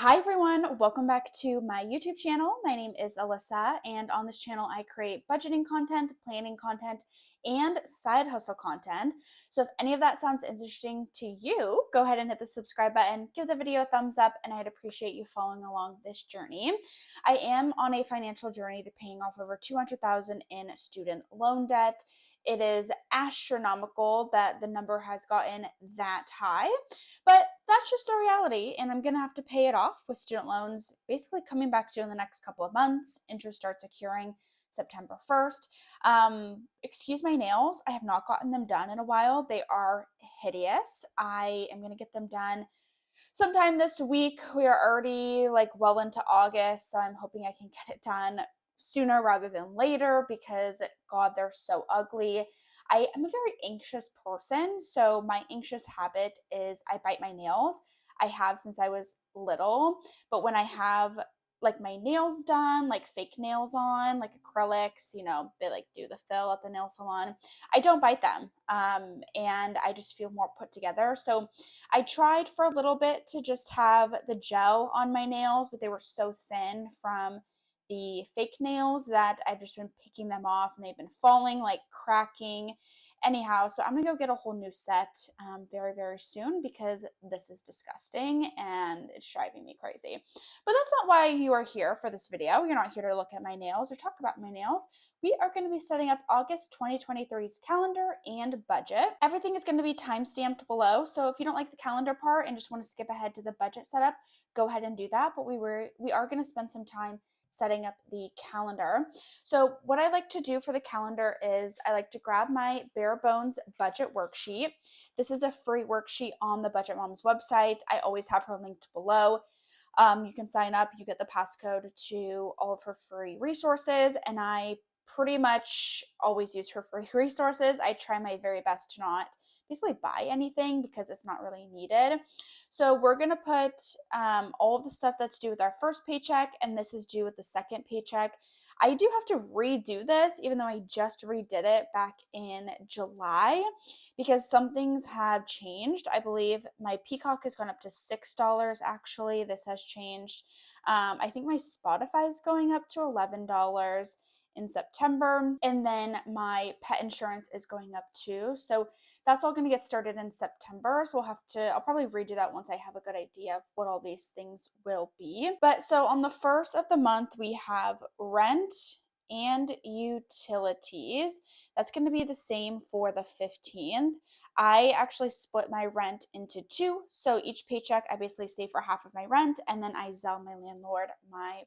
Hi everyone, welcome back to my YouTube channel. My name is Alyssa, and on this channel I create budgeting content, planning content, and side hustle content. So if any of that sounds interesting to you, go ahead and hit the subscribe button, give the video a thumbs up, and I'd appreciate you following along this journey. I am on a financial journey to paying off over $200,000 in student loan debt. It is astronomical that the number has gotten that high, but that's just a reality, and I'm going to have to pay it off with student loans basically coming back due in the next couple of months. Interest starts accruing September 1st. Excuse my nails. I have not gotten them done in a while. They are hideous. I am going to get them done sometime this week. We are already well into August, so I'm hoping I can get it done sooner rather than later because, God, they're so ugly. I am a very anxious person, so my anxious habit is I bite my nails. I have since I was little, but when I have my nails done, fake nails on, acrylics, they do the fill at the nail salon, I don't bite them, and I just feel more put together. So I tried for a little bit to just have the gel on my nails, but they were so thin from the fake nails that I've just been picking them off and they've been falling, cracking. Anyhow, so I'm gonna go get a whole new set very, very soon because this is disgusting and it's driving me crazy. But that's not why you are here for this video. You're not here to look at my nails or talk about my nails. We are going to be setting up August 2023's calendar and budget. Everything is going to be time-stamped below, so if you don't like the calendar part and just want to skip ahead to the budget setup, go ahead and do that. But we are going to spend some time setting up the calendar. So what I like to do for the calendar is I like to grab my bare bones budget worksheet. This is a free worksheet on the Budget Moms website. I always have her linked below. You can sign up, you get the passcode to all of her free resources, and I pretty much always use her free resources. I try my very best to not basically buy anything because it's not really needed. So we're going to put all of the stuff that's due with our first paycheck, and this is due with the second paycheck. I do have to redo this, even though I just redid it back in July, because some things have changed. I believe my Peacock has gone up to $6, actually. This has changed. I think my Spotify is going up to $11 in September, and then my pet insurance is going up too. So that's all going to get started in September. So I'll probably redo that once I have a good idea of what all these things will be. But so on the first of the month, we have rent and utilities. That's going to be the same for the 15th. I actually split my rent into two. So each paycheck, I basically save for half of my rent, and then I Zelle my landlord my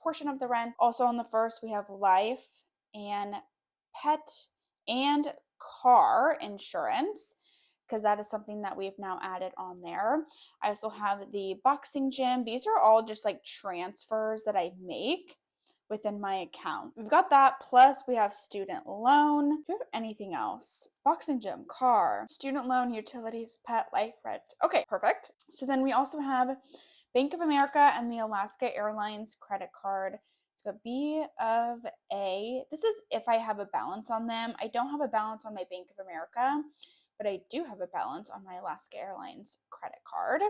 portion of the rent. Also on the first, we have life and pet and car insurance, because that is something that we've now added on there. I also have the boxing gym. These are all just transfers that I make within my account. We've got that, plus we have student loan. Do we have anything else? Boxing gym, car, student loan, utilities, pet, life, rent. Okay, perfect. So then we also have Bank of America and the Alaska Airlines credit card. It's got B of A. This is if I have a balance on them. I don't have a balance on my Bank of America, but I do have a balance on my Alaska Airlines credit card.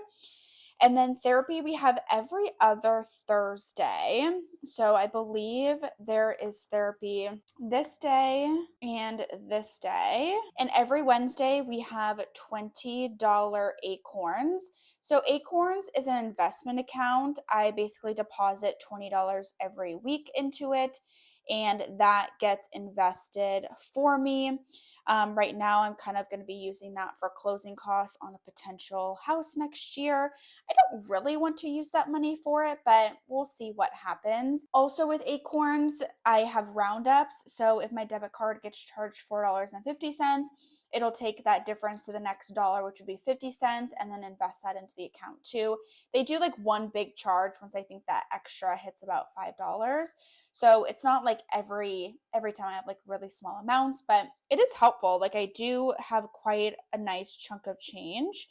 And then therapy, we have every other Thursday. So I believe there is therapy this day and this day. And every Wednesday, we have $20 Acorns. So Acorns is an investment account. I basically deposit $20 every week into it, and that gets invested for me. Right now, I'm kind of going to be using that for closing costs on a potential house next year. I don't really want to use that money for it, but we'll see what happens. Also with Acorns, I have roundups. So if my debit card gets charged $4.50, it'll take that difference to the next dollar, which would be 50 cents, and then invest that into the account too. They do one big charge once I think that extra hits about $5. So it's not every time I have really small amounts, but it is helpful. I do have quite a nice chunk of change.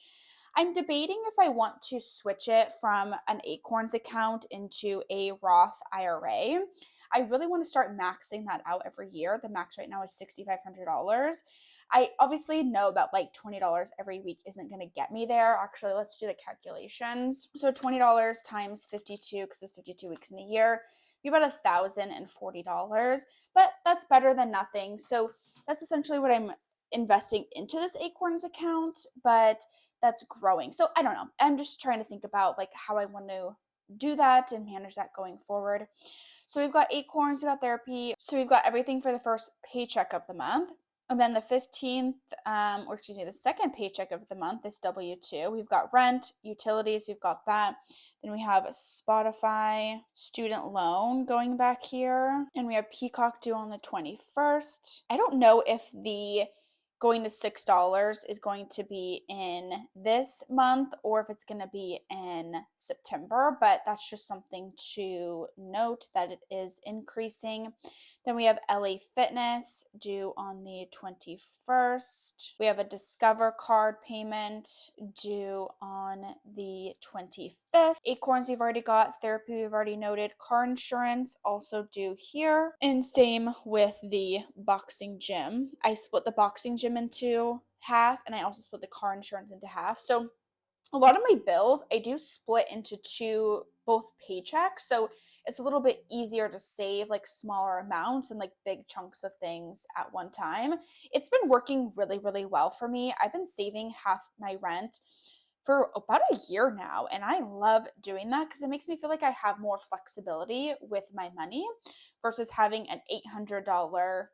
I'm debating if I want to switch it from an Acorns account into a Roth IRA. I really want to start maxing that out every year. The max right now is $6,500. I obviously know that like $20 every week isn't going to get me there. Actually, let's do the calculations. So $20 times 52, because there's 52 weeks in the year, be about $1,040, but that's better than nothing. So that's essentially what I'm investing into this Acorns account, but that's growing. So I don't know. I'm just trying to think about like how I want to do that and manage that going forward. So we've got Acorns, we've got therapy. So we've got everything for the first paycheck of the month. And then the 15th, the second paycheck of the month is W-2. We've got rent, utilities, we've got that. Then we have Spotify, student loan going back here. And we have Peacock due on the 21st. I don't know if the going to $6 is going to be in this month or if it's going to be in September, but that's just something to note that it is increasing. Then we have LA Fitness due on the 21st. We have a Discover card payment due on the 25th. Acorns we've already got, therapy we've already noted, car insurance also due here. And same with the boxing gym. I split the boxing gym into half and I also split the car insurance into half. So a lot of my bills I do split into both paychecks, so it's a little bit easier to save like smaller amounts and like big chunks of things at one time. It's been working really, really well for me. I've been saving half my rent for about a year now, and I love doing that because it makes me feel like I have more flexibility with my money versus having an $800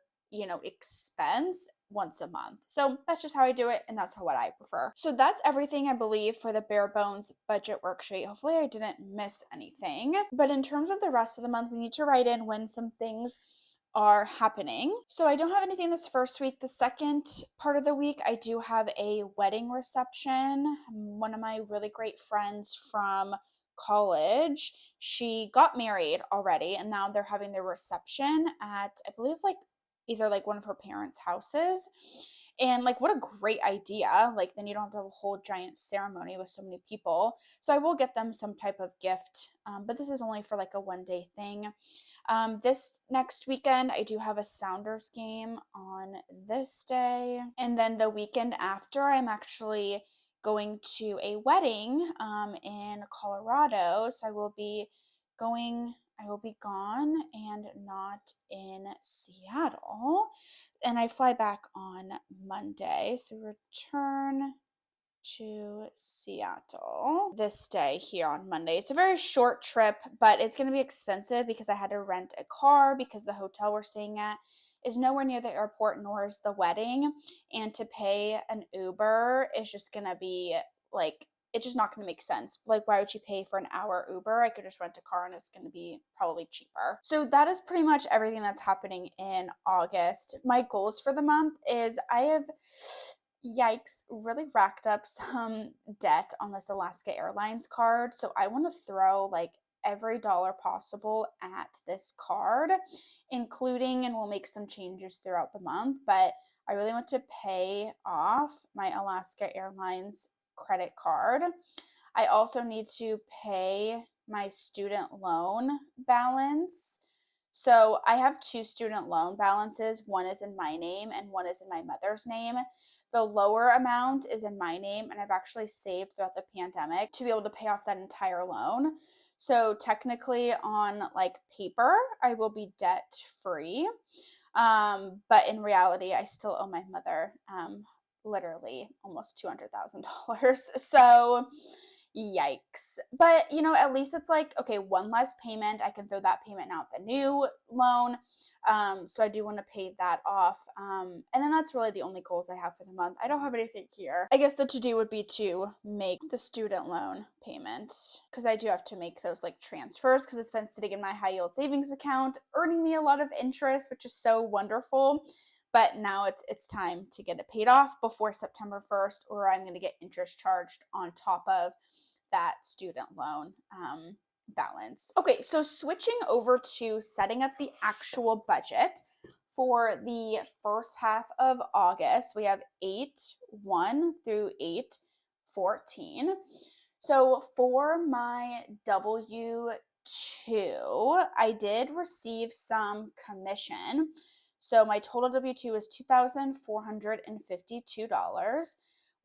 expense once a month. So that's just how I do it, and that's what I prefer. So that's everything I believe for the bare bones budget worksheet. Hopefully I didn't miss anything. But in terms of the rest of the month, we need to write in when some things are happening. So I don't have anything this first week. The second part of the week, I do have a wedding reception. One of my really great friends from college, she got married already, and now they're having their reception at, I believe, like either like one of her parents' houses. And like, what a great idea. Like, then you don't have to have a whole giant ceremony with so many people. So I will get them some type of gift, but this is only for like a 1-day thing. This next weekend, I do have a Sounders game on this day. And then the weekend after, I'm actually going to a wedding in Colorado. So I will be gone and not in Seattle. And I fly back on Monday. So return to Seattle this day here on Monday. It's a very short trip, but it's going to be expensive because I had to rent a car because the hotel we're staying at is nowhere near the airport, nor is the wedding. And to pay an Uber is just going to be like, it's just not going to make sense. Like, why would you pay for an hour Uber? I could just rent a car and it's going to be probably cheaper. So that is pretty much everything that's happening in August. My goals for the month is I have, yikes, really racked up some debt on this Alaska Airlines card. So I want to throw like every dollar possible at this card, including, and we'll make some changes throughout the month, but I really want to pay off my Alaska Airlines credit card. I also need to pay my student loan balance. So I have 2 student loan balances. One is in my name and one is in my mother's name. The lower amount is in my name, and I've actually saved throughout the pandemic to be able to pay off that entire loan. So technically on like paper, I will be debt free. But in reality, I still owe my mother literally almost $200,000. So yikes. But at least it's like, okay, one less payment. I can throw that payment out the new loan. So I do want to pay that off. And then that's really the only goals I have for the month. I don't have anything here. I guess the to-do would be to make the student loan payment, because I do have to make those like transfers because it's been sitting in my high yield savings account, earning me a lot of interest, which is so wonderful. But now it's time to get it paid off before September 1st, or I'm going to get interest charged on top of that student loan balance. Okay, so switching over to setting up the actual budget for the first half of August, we have 8/1 through 8/14. So for my W-2, I did receive some commission. So my total W-2 is $2,452.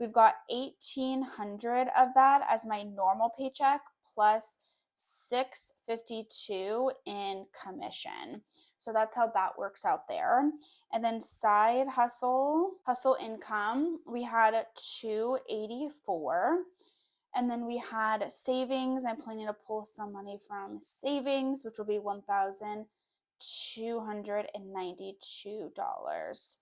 We've got $1,800 of that as my normal paycheck plus $652 in commission. So that's how that works out there. And then side hustle income, we had $284. And then we had savings. I'm planning to pull some money from savings, which will be $1,292.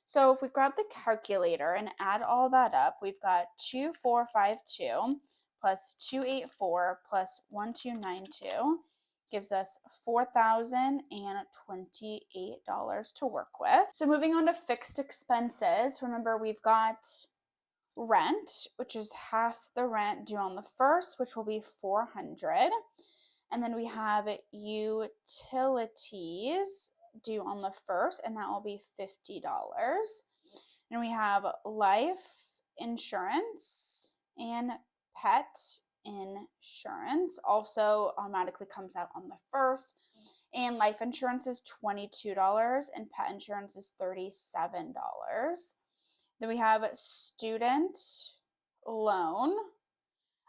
So if we grab the calculator and add all that up, we've got 2,452 plus 284 plus 1,292 gives us $4,028 to work with. So moving on to fixed expenses, remember we've got rent, which is half the rent due on the first, which will be $400. And then we have utilities due on the first, and that will be $50. And we have life insurance and pet insurance also automatically comes out on the first. And life insurance is $22 and pet insurance is $37. Then we have student loan.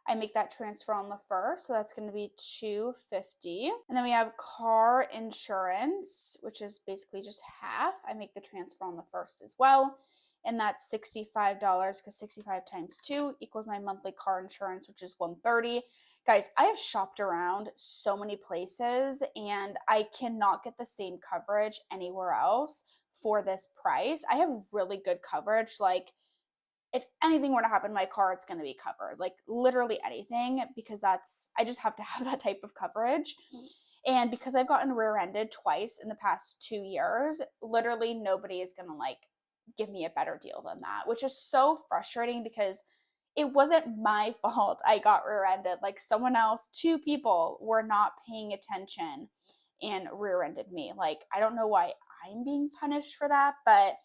I make that transfer on the first, so that's going to be $250. And then we have car insurance, which is basically just half. I make the transfer on the first as well, and that's $65 because 65 times 2 equals my monthly car insurance, which is $130. Guys, I have shopped around so many places and I cannot get the same coverage anywhere else for this price. I have really good coverage. Like, if anything were to happen to my car, it's going to be covered. Like, literally anything, because I just have to have that type of coverage. And because I've gotten rear-ended twice in the past 2 years, literally nobody is going to like give me a better deal than that, which is so frustrating because it wasn't my fault I got rear-ended. Like, someone else, 2 people were not paying attention and rear-ended me. Like, I don't know why I'm being punished for that, but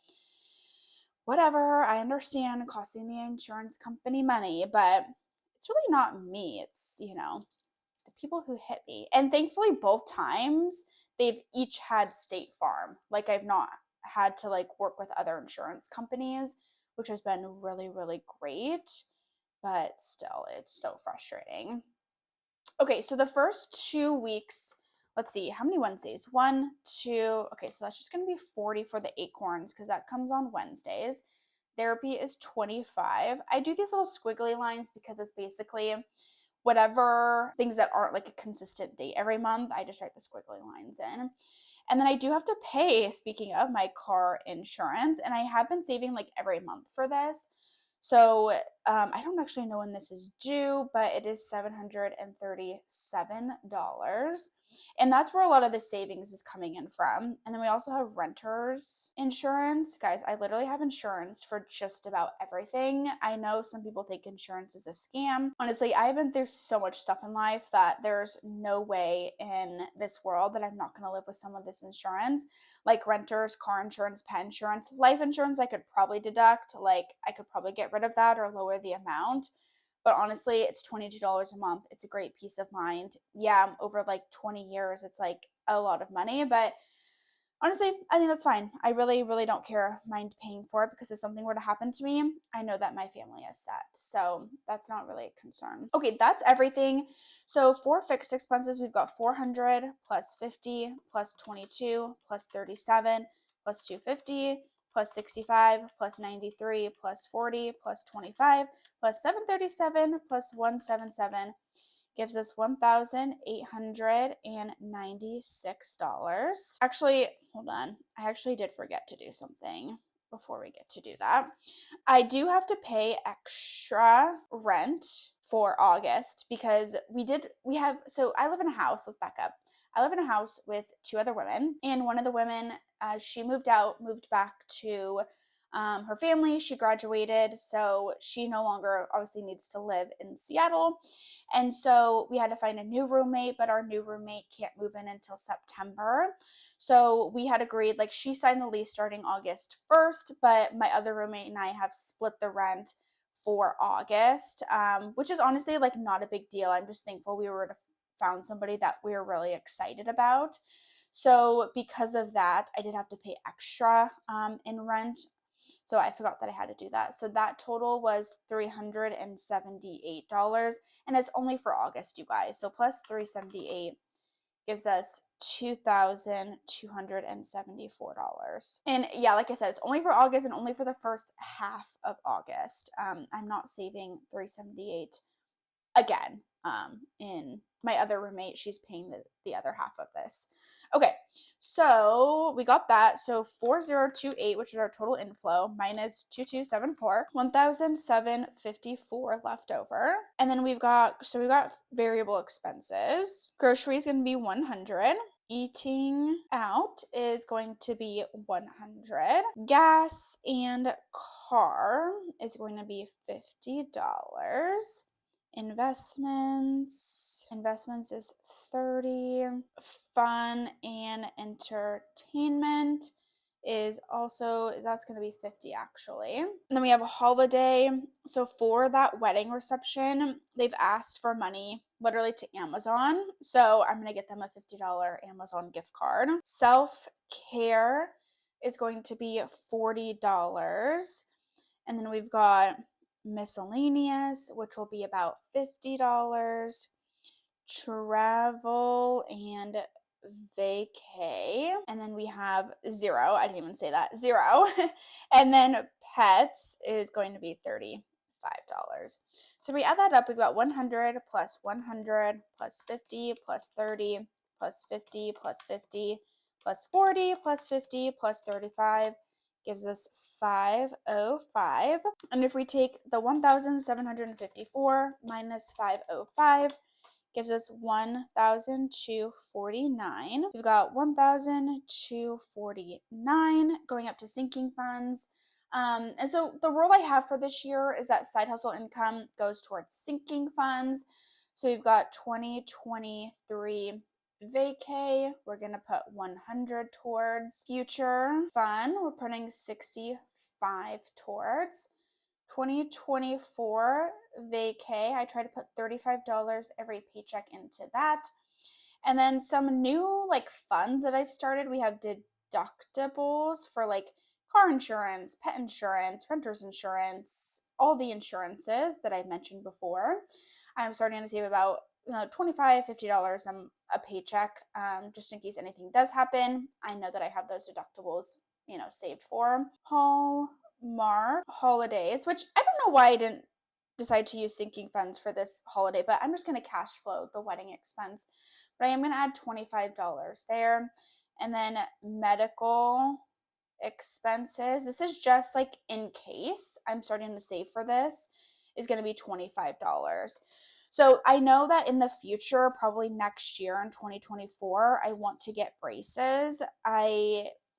whatever. I understand costing the insurance company money, but it's really not me. It's, the people who hit me. And thankfully, both times they've each had State Farm. Like, I've not had to like work with other insurance companies, which has been really, really great. But still, it's so frustrating. Okay, so the first 2 weeks, let's see, how many Wednesdays? 1, 2, okay, so that's just going to be 40 for the acorns because that comes on Wednesdays. Therapy is 25. I do these little squiggly lines because it's basically whatever things that aren't like a consistent date every month, I just write the squiggly lines in. And then I do have to pay, speaking of, my car insurance, and I have been saving like every month for this. So I don't actually know when this is due, but it is $737. And that's where a lot of the savings is coming in from. And then we also have renter's insurance. Guys, I literally have insurance for just about everything. I know some people think insurance is a scam. Honestly, I've been through so much stuff in life that there's no way in this world that I'm not going to live with some of this insurance. Like renters, car insurance, pet insurance, life insurance, I could probably deduct. Like, I could probably get rid of that or lower the amount. But honestly, it's $22 a month. It's a great peace of mind. Yeah, over like 20 years, it's like a lot of money. But honestly, I think that's fine. I really, really don't mind paying for it because if something were to happen to me, I know that my family is set. So that's not really a concern. Okay, that's everything. So for fixed expenses, we've got 400 plus 50 plus 22 plus 37 plus 250 plus 65 plus 93 plus 40 plus 25 plus 737 plus 177 gives us $1,896. Actually, hold on. I actually did forget to do something before we get to do that. I do have to pay extra rent for August because so I live in a house. Let's back up. I live in a house with 2 other women, and one of the women, she moved back to her family. She graduated, so she no longer obviously needs to live in Seattle. And so we had to find a new roommate, but our new roommate can't move in until September. So we had agreed, like, she signed the lease starting August 1st, but my other roommate and I have split the rent for August, which is honestly like not a big deal. I'm just thankful we were to found somebody that we were really excited about. So because of that, I did have to pay extra in rent. So I forgot that I had to do that. So that total was $378. And it's only for August, you guys. So plus 378 gives us $2,274. And yeah, like I said, it's only for August and only for the first half of August. I'm not saving $378 again. In my other roommate, she's paying the other half of this. Okay, so we got that. So 4028, which is our total inflow, minus 2274, 1,754 left over. And then we got variable expenses. Grocery is going to be 100. Eating out is going to be 100. Gas and car is going to be $50. Investments is 30. Fun and entertainment is also, that's going to be 50 actually. And then we have a holiday. So for that wedding reception, they've asked for money literally to Amazon. So I'm going to get them a $50 Amazon gift card. Self-care is going to be $40. And then we've got miscellaneous, which will be about $50. Travel and vacay, and then we have zero. I didn't even say that. Zero. And then pets is going to be $35. So we add that up, we've got 100 plus 100 plus 50 plus 30 plus 50 plus 50 plus 40 plus 50 plus 35 gives us 505. And if we take the 1,754 minus 505, gives us 1,249. We've got 1,249 going up to sinking funds. And so the rule I have for this year is that side hustle income goes towards sinking funds. So we've got 2023 vacay, we're going to put 100 towards. Future fun, we're putting 65 towards. 2024 vacay, I try to put $35 every paycheck into that. And then some new like funds that I've started, we have deductibles for like car insurance, pet insurance, renter's insurance, all the insurances that I've mentioned before. I'm starting to save about $25, $50 a paycheck, just in case anything does happen. I know that I have those deductibles, saved for. Hallmark holidays, which I don't know why I didn't decide to use sinking funds for this holiday, but I'm just going to cash flow the wedding expense. But I am going to add $25 there. And then medical expenses, this is just like in case I'm starting to save for this, is going to be $25. So I know that in the future, probably next year in 2024, I want to get braces.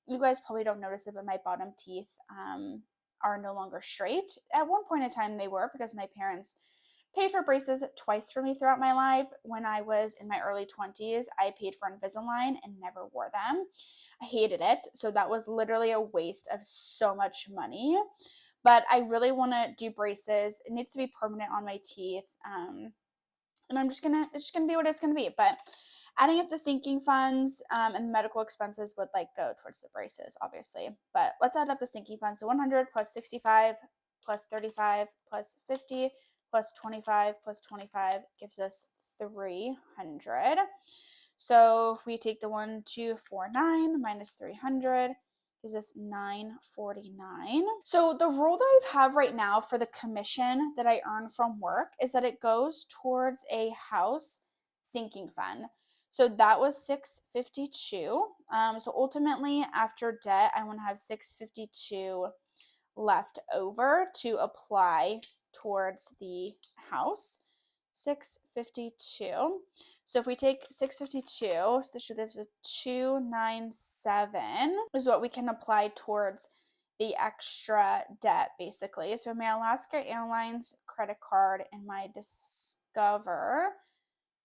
You guys probably don't notice it, but my bottom teeth are no longer straight. At one point in time they were, because my parents paid for braces twice for me throughout my life. When I was in my early 20s, I paid for Invisalign and never wore them. I hated it. So that was literally a waste of so much money. But I really want to do braces. It needs to be permanent on my teeth. And it's just gonna be what it's gonna be. But adding up the sinking funds and medical expenses would go towards the braces, obviously. But let's add up the sinking funds. So 100 plus 65 plus 35 plus 50 plus 25 plus 25 gives us 300. So if we take the 1,249 minus 300, gives us 949. So the rule that I have right now for the commission that I earn from work is that it goes towards a house sinking fund. So that was 652. So ultimately, after debt, I want to have 652 left over to apply towards the house. 652. So if we take 652, so this gives us 297 is what we can apply towards the extra debt, basically. So my Alaska Airlines credit card and my Discover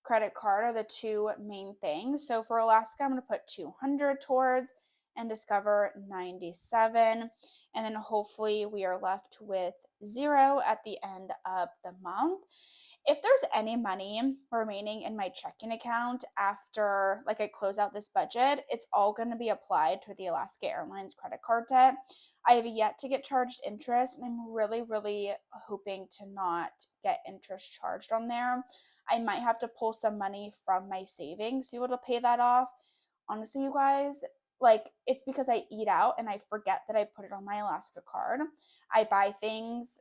credit card are the two main things. So for Alaska, I'm going to put 200 towards, and Discover 97. And then hopefully we are left with 0 at the end of the month. If there's any money remaining in my checking account after like I close out this budget, it's all going to be applied to the Alaska Airlines credit card debt. I have yet to get charged interest, and I'm really, really hoping to not get interest charged on there. I might have to pull some money from my savings to be able to pay that off. Honestly, you guys, like it's because I eat out and I forget that I put it on my Alaska card. I buy things,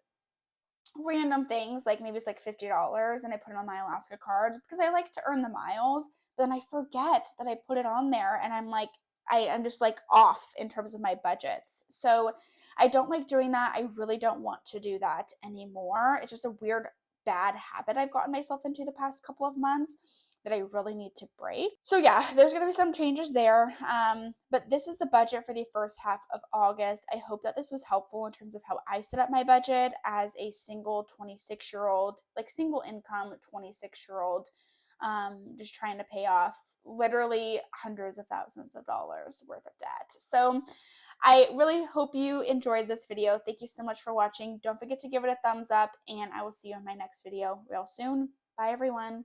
random things, like maybe it's like $50, and I put it on my Alaska card because I like to earn the miles. But then I forget that I put it on there, and I'm like, I'm just like off in terms of my budgets. So I don't like doing that. I really don't want to do that anymore. It's just a weird, bad habit I've gotten myself into the past couple of months that I really need to break. So yeah, there's going to be some changes there. But this is the budget for the first half of August. I hope that this was helpful in terms of how I set up my budget as a single 26-year-old, like single income 26-year-old, just trying to pay off literally hundreds of thousands of dollars worth of debt. So I really hope you enjoyed this video. Thank you so much for watching. Don't forget to give it a thumbs up, and I will see you in my next video real soon. Bye, everyone.